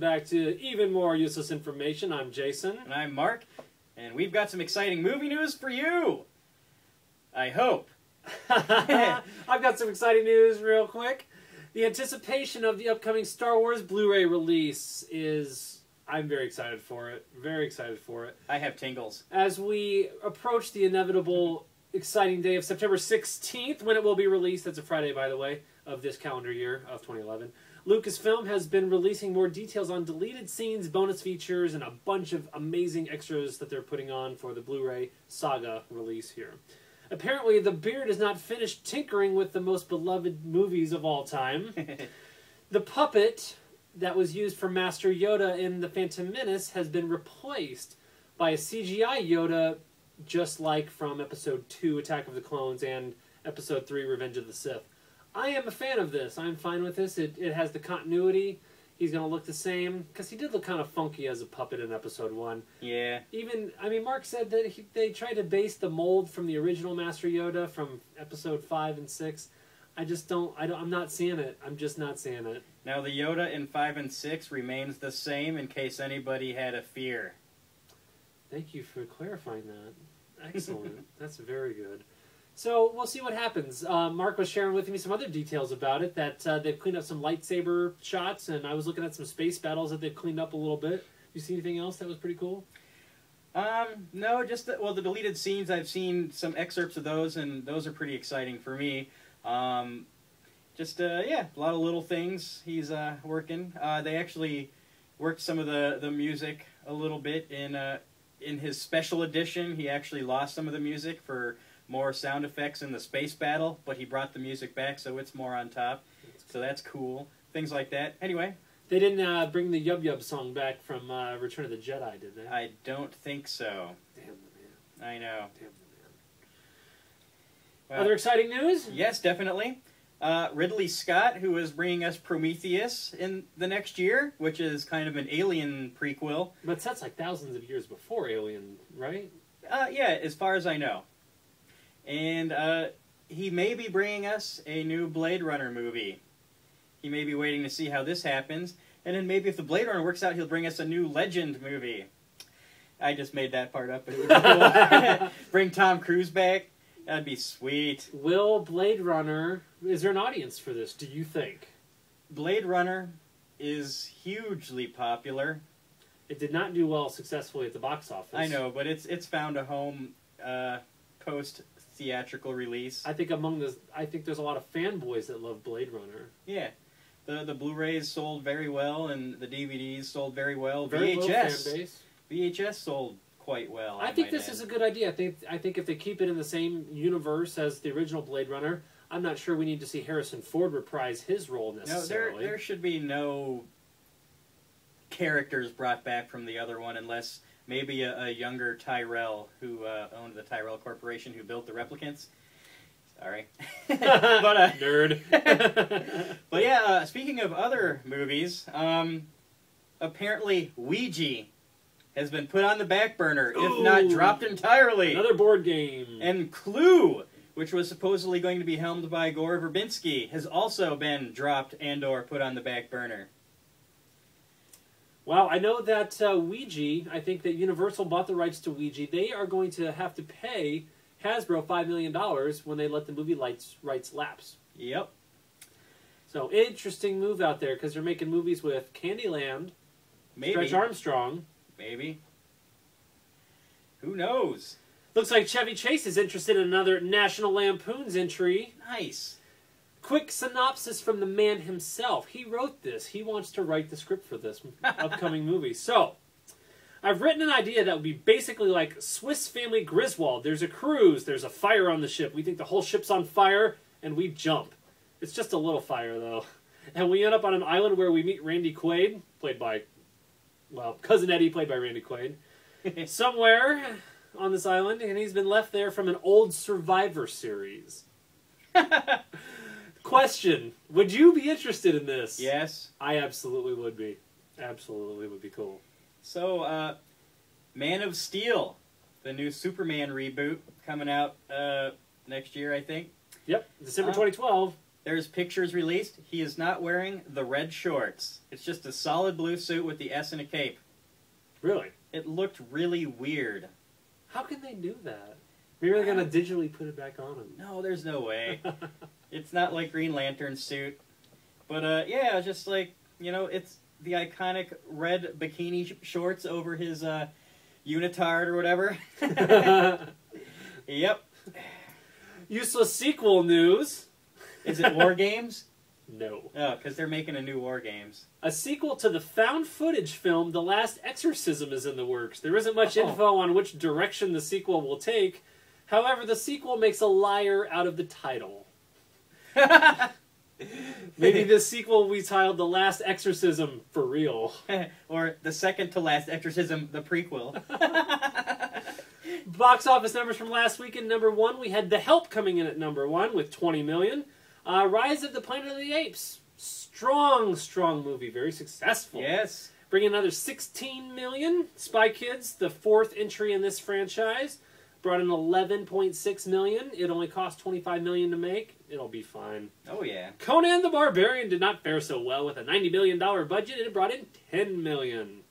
back to Even More Useless Information. I'm Jason. And I'm Mark. And we've got some exciting movie news for you. I hope. I've got some exciting news real quick. The anticipation of the upcoming Star Wars Blu-ray release is... I'm very excited for it. Very excited for it. I have tingles. As we approach the inevitable exciting day of September 16th, when it will be released, that's a Friday, by the way, of this calendar year of 2011, Lucasfilm has been releasing more details on deleted scenes, bonus features, and a bunch of amazing extras that they're putting on for the Blu-ray Saga release here. Apparently, the beard is not finished tinkering with the most beloved movies of all time. The puppet that was used for Master Yoda in The Phantom Menace has been replaced by a CGI Yoda, just like from Episode 2, Attack of the Clones, and Episode 3, Revenge of the Sith. I am a fan of this. I'm fine with this. It has the continuity. He's going to look the same. Because he did look kind of funky as a puppet in Episode 1. Yeah. Even, I mean, Mark said that they tried to base the mold from the original Master Yoda from Episode 5 and 6. I just don't, I'm not seeing it. I'm just not seeing it. Now, the Yoda in 5 and 6 remains the same in case anybody had a fear. Thank you for clarifying that. Excellent. That's very good. So, we'll see what happens. Mark was sharing with me some other details about it, that they've cleaned up some lightsaber shots, and I was looking at some space battles that they've cleaned up a little bit. You see anything else that was pretty cool? No, just, the deleted scenes, I've seen some excerpts of those, and those are pretty exciting for me. Yeah, a lot of little things he's working. They actually worked some of the music a little bit in his special edition. He actually lost some of the music for more sound effects in the space battle, but he brought the music back, so it's more on top. So that's cool. Things like that. Anyway. They didn't bring the Yub Yub song back from Return of the Jedi, did they? I don't think so. Damn the man. I know. Damn the man. Well, other exciting news? Yes, definitely. Ridley Scott, who is bringing us Prometheus in the next year, which is kind of an Alien prequel. But that's like thousands of years before Alien, right? Yeah, as far as I know. And he may be bringing us a new Blade Runner movie. He may be waiting to see how this happens. And then maybe if the Blade Runner works out, he'll bring us a new Legend movie. I just made that part up, but it would be cool. Bring Tom Cruise back. That'd be sweet. Will Blade Runner... Is there an audience for this, do you think? Blade Runner is hugely popular. It did not do well successfully at the box office. I know, but it's found a home post-theatrical release. I think there's a lot of fanboys that love Blade Runner. Yeah. The Blu-rays sold very well, and the DVDs sold very well. Very low fan base. VHS sold quite well. I think this is a good idea. I think if they keep it in the same universe as the original Blade Runner, I'm not sure we need to see Harrison Ford reprise his role necessarily. No, there should be no characters brought back from the other one unless maybe a younger Tyrell who owned the Tyrell Corporation who built the replicants. Sorry. But, nerd. But yeah, speaking of other movies, apparently Ouija has been put on the back burner, if not dropped entirely. Another board game. And Clue, which was supposedly going to be helmed by Gore Verbinski, has also been dropped and/or put on the back burner. Well, I know that Ouija, I think that Universal bought the rights to Ouija. They are going to have to pay Hasbro $5 million when they let the movie rights lapse. Yep. So, interesting move out there, because they're making movies with Candyland, Stretch Armstrong. Maybe. Who knows? Looks like Chevy Chase is interested in another National Lampoon's entry. Nice. Quick synopsis from the man himself. He wrote this. He wants to write the script for this upcoming movie. So, I've written an idea that would be basically like Swiss Family Griswold. There's a cruise, there's a fire on the ship. We think the whole ship's on fire, and we jump. It's just a little fire, though. And we end up on an island where we meet Randy Quaid, played by, well, Cousin Eddie, played by Randy Quaid, somewhere on this island, and he's been left there from an old Survivor series. Question, would you be interested in this? Yes. I absolutely would be. Absolutely would be cool. So, Man of Steel, the new Superman reboot, coming out next year, I think. Yep, December 2012. there's pictures released. He is not wearing the red shorts. It's just a solid blue suit with the S and a cape. Really? It looked really weird. How can they do that? Maybe they're gonna digitally put it back on him. No, there's no way. It's not like Green Lantern's suit. But, yeah, just like, you know, it's the iconic red bikini shorts over his unitard or whatever. Yep. Useless sequel news. Is it War Games? No. Oh, because they're making a new War Games. A sequel to the found footage film The Last Exorcism is in the works. There isn't much info on which direction the sequel will take. However, the sequel makes a liar out of the title. Maybe the sequel will be titled The Last Exorcism for real. Or The Second to Last Exorcism, the prequel. Box office numbers from last week. In number 1, we had The Help coming in at number 1 with 20 million. Rise of the Planet of the Apes. Strong movie. Very successful. Yes. Bringing another 16 million. Spy Kids, the 4th entry in this franchise, brought in 11.6 million. It only cost 25 million to make. It'll be fine. Oh, yeah. Conan the Barbarian did not fare so well with a $90 million budget, and it brought in 10 million.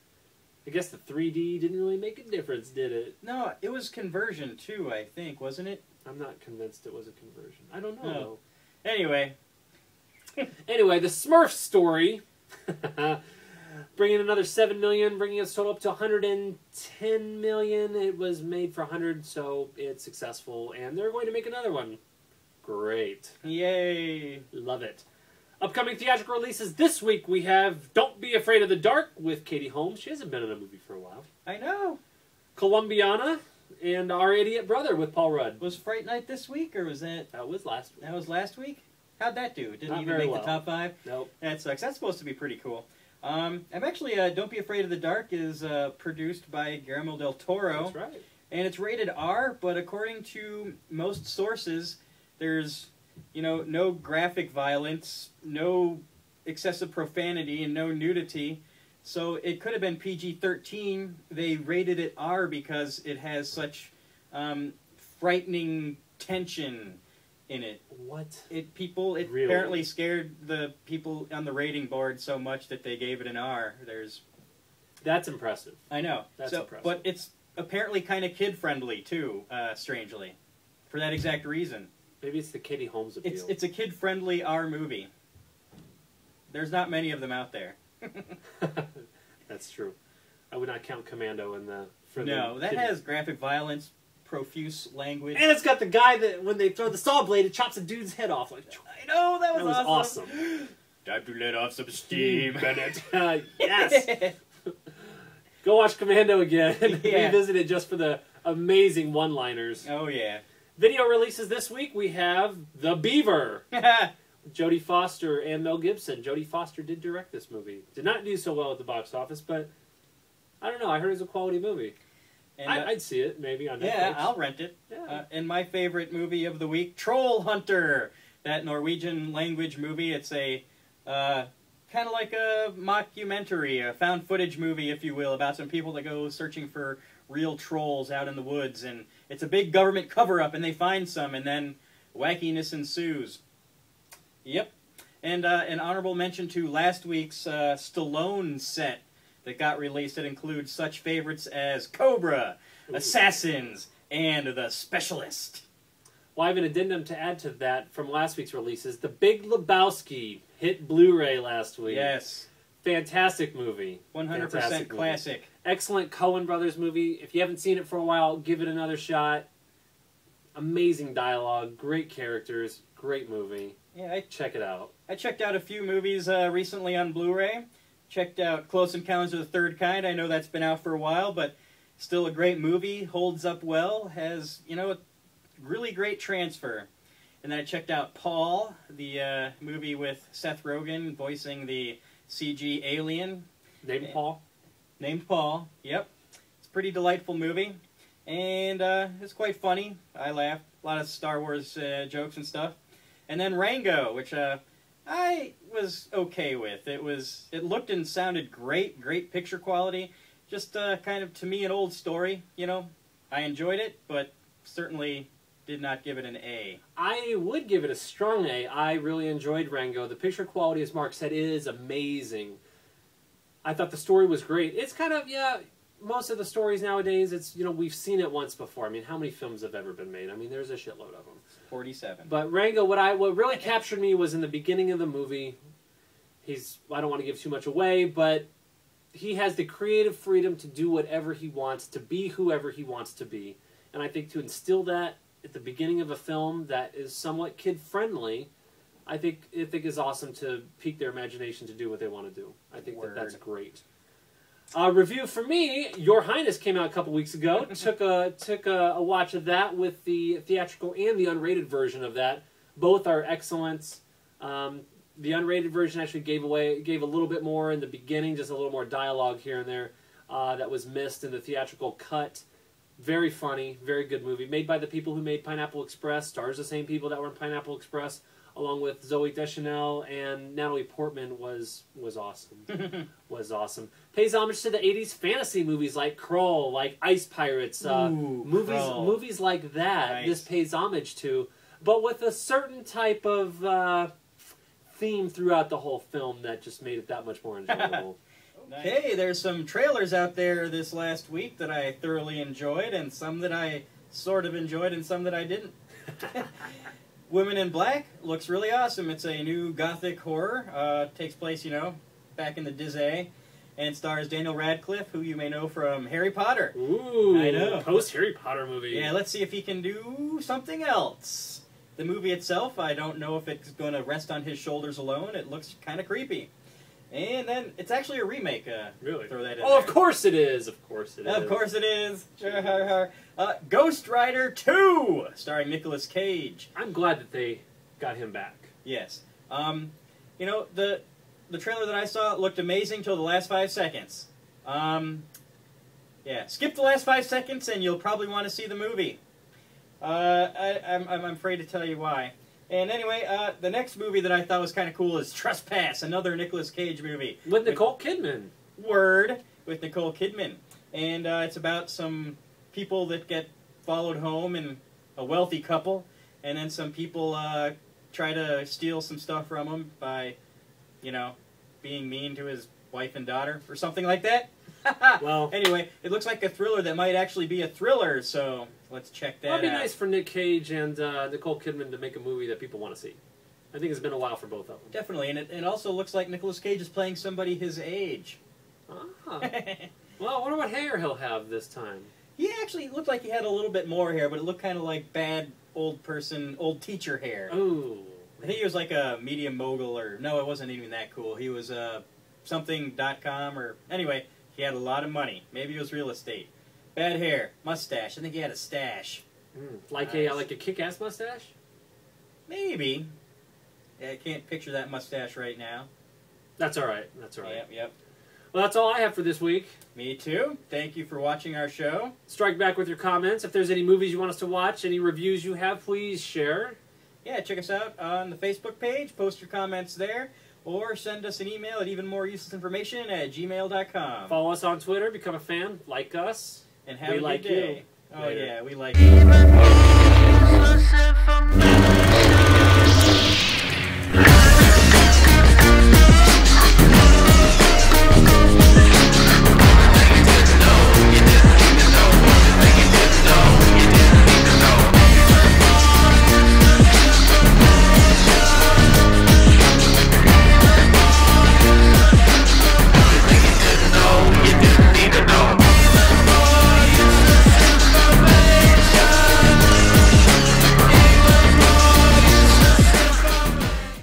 I guess the 3D didn't really make a difference, did it? No, it was conversion, too, I think, wasn't it? I'm not convinced it was a conversion. I don't know, Oh. though. Anyway. Anyway, the Smurf story, bringing another 7 million, bringing its total up to 110 million. It was made for 100, so it's successful, and they're going to make another one. Great. Yay. Love it. Upcoming theatrical releases this week, we have Don't Be Afraid of the Dark with Katie Holmes. She hasn't been in a movie for a while. I know. Columbiana and Our Idiot Brother with Paul Rudd. Was Fright Night this week, or was that... That was last week. That was last week? How'd that do? It didn't Not even very make well. the top 5? Nope. That sucks. That's supposed to be pretty cool. I'm actually, Don't Be Afraid of the Dark is produced by Guillermo del Toro. That's right. And it's rated R, but according to most sources, there's, you know, no graphic violence, no excessive profanity, and no nudity. So it could have been PG-13. They rated it R because it has such frightening tension in it. What? It Really? apparently scared the people on the rating board so much that they gave it an R. That's impressive. I know. That's so, impressive. But it's apparently kind of kid-friendly, too, strangely. For that exact reason. Maybe it's the Katie Holmes appeal. It's a kid-friendly R movie. There's not many of them out there. That's true. I would not count Commando in the... No, that has graphic violence, profuse language. And it's got the guy that, when they throw the saw blade, it chops a dude's head off. Like, I know, that was awesome. Time to let off some steam. Bennett. Yes! Go watch Commando again. Yeah. Revisit it just for the amazing one-liners. Oh, yeah. Video releases this week, we have The Beaver. Jodie Foster and Mel Gibson. Jodie Foster did direct this movie. Did not do so well at the box office, but I don't know. I heard it was a quality movie. And, I'd see it, maybe, on Netflix. yeah, I'll rent it. Yeah. And my favorite movie of the week, Troll Hunter. That Norwegian language movie. It's a kind of like a mockumentary, a found footage movie, if you will, about some people that go searching for real trolls out in the woods. And it's a big government cover-up, and they find some, and then wackiness ensues. Yep. And an honorable mention to last week's Stallone set that got released that includes such favorites as Cobra, Assassins, and The Specialist. Well, I have an addendum to add to that from last week's releases. The Big Lebowski hit Blu-ray last week. Yes. Fantastic movie. 100% Fantastic movie. classic. Excellent Coen Brothers movie. If you haven't seen it for a while, give it another shot. Amazing dialogue, great characters, great movie. Yeah, Check it out. I checked out a few movies recently on Blu-ray. Checked out Close Encounters of the Third Kind. I know that's been out for a while, but still a great movie. Holds up well. Has, you know, a really great transfer. And then I checked out Paul, the movie with Seth Rogen voicing the CG alien. Named Paul? Named Paul, yep. It's a pretty delightful movie. And it's quite funny. I laughed. A lot of Star Wars jokes and stuff. And then Rango, which I was okay with. It looked and sounded great. Great picture quality. Just kind of, to me, an old story, you know. I enjoyed it, but certainly did not give it an A. I would give it a strong A. I really enjoyed Rango. The picture quality, as Mark said, is amazing. I thought the story was great. It's kind of, yeah, most of the stories nowadays, it's, you know, we've seen it once before. I mean, how many films have ever been made? I mean, there's a shitload of them. 47. But Rango, what really captured me was in the beginning of the movie. I don't want to give too much away, but he has the creative freedom to do whatever he wants, to be whoever he wants to be. And I think to instill that at the beginning of a film that is somewhat kid-friendly, I think is awesome to pique their imagination to do what they want to do. I think that's great. Review for me, Your Highness came out a couple weeks ago. took a watch of that with the theatrical and the unrated version of that. Both are excellent. The unrated version actually gave a little bit more in the beginning, just a little more dialogue here and there that was missed in the theatrical cut. Very funny, very good movie. Made by the people who made Pineapple Express. Stars the same people that were in Pineapple Express, along with Zooey Deschanel and Natalie Portman was awesome. Was awesome. Pays homage to the 80s fantasy movies like Krull, like Ice Pirates, movies like that. Nice. This pays homage to, but with a certain type of theme throughout the whole film that just made it that much more enjoyable. Okay, there's some trailers out there this last week that I thoroughly enjoyed, and some that I sort of enjoyed, and some that I didn't. Women in Black looks really awesome. It's a new gothic horror. Takes place, you know, back in the Disney, and stars Daniel Radcliffe, who you may know from Harry Potter. Ooh, I know. Post-Harry Potter movie. Yeah, let's see if he can do something else. The movie itself, I don't know if it's going to rest on his shoulders alone. It looks kind of creepy. And then, it's actually a remake. Really? Throw that in there. Of course it is. Of course it is. Of course it is. Ghost Rider 2, starring Nicolas Cage. I'm glad that they got him back. Yes. You know, the trailer that I saw looked amazing till the last 5 seconds. Yeah, skip the last 5 seconds and you'll probably want to see the movie. I'm afraid to tell you why. And anyway, the next movie that I thought was kind of cool is Trespass, another Nicolas Cage movie. With Nicole Kidman. Word, with Nicole Kidman. And it's about some people that get followed home and a wealthy couple. And then some people try to steal some stuff from him by, you know, being mean to his wife and daughter or something like that. Well, anyway, it looks like a thriller that might actually be a thriller, so let's check that out. It'd be nice for Nick Cage and Nicole Kidman to make a movie that people want to see. I think it's been a while for both of them. Definitely, and it also looks like Nicolas Cage is playing somebody his age. Ah. Well, I wonder what hair he'll have this time. He actually looked like he had a little bit more hair, but it looked kind of like bad old teacher hair. Ooh. I think he was like a media mogul, or no, it wasn't even that cool. He was something.com, or anyway, he had a lot of money. Maybe it was real estate. Bad hair, mustache. I think he had a stash. Like a kick-ass mustache? Maybe. Yeah, I can't picture that mustache right now. That's all right. That's all right. Yep. Well, that's all I have for this week. Me too. Thank you for watching our show. Strike back with your comments. If there's any movies you want us to watch, any reviews you have, please share. Yeah, check us out on the Facebook page. Post your comments there. Or send us an email at evenmoreuselessinformation@gmail.com. Follow us on Twitter. Become a fan. Like us. And have a good day. Oh, yeah, we like you.